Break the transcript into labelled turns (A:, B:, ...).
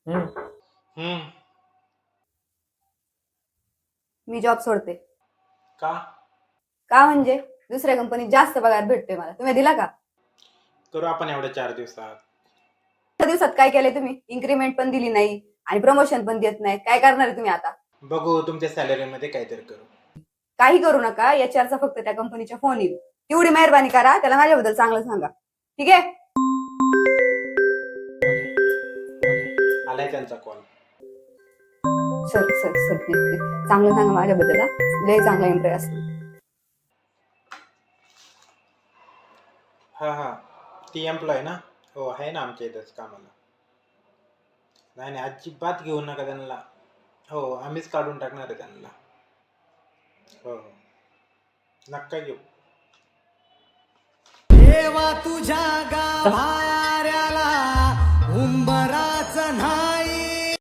A: हम्म.
B: मी जॉब सोडते.
A: का?
B: का म्हणजे दुसऱ्या कंपनीत जास्त पगार भेटतोय मला, तुम्ही दिला का?
A: करू आपण एवढ्या 4 दिवसात.
B: त्या दिवसात काय केलंय तुम्ही? इन्क्रीमेंट पण दिली नाही आणि प्रमोशन पण देत नाही, काय करणार आहे तुम्ही आता?
A: बघू तुमच्या सॅलरीमध्ये काहीतरी करू.
B: काही करू नका, एचआरचा फक्त त्या कंपनीच्या फोन येईल, तेवढी मेहरबानी करा, त्याला माझ्याबद्दल चांगलं सांगा, ठीक आहे?
A: आलाय त्यांचा call.
B: Sir sir sir please please चांगलं सांगा माझ्याबद्दल, लय चांगला इम्प्रेस असतो.
A: हा हा, ती एम्प्लॉय ना? हो आहे ना आमच्या इथंच कामाला. नाही नाही, अजिबात घेऊ नका त्यांना. हो आम्हीच काढून टाकणार आहे त्यांना. हो हो, नक्का घेऊ.
C: देवा तुझ्या गाभाऱ्याला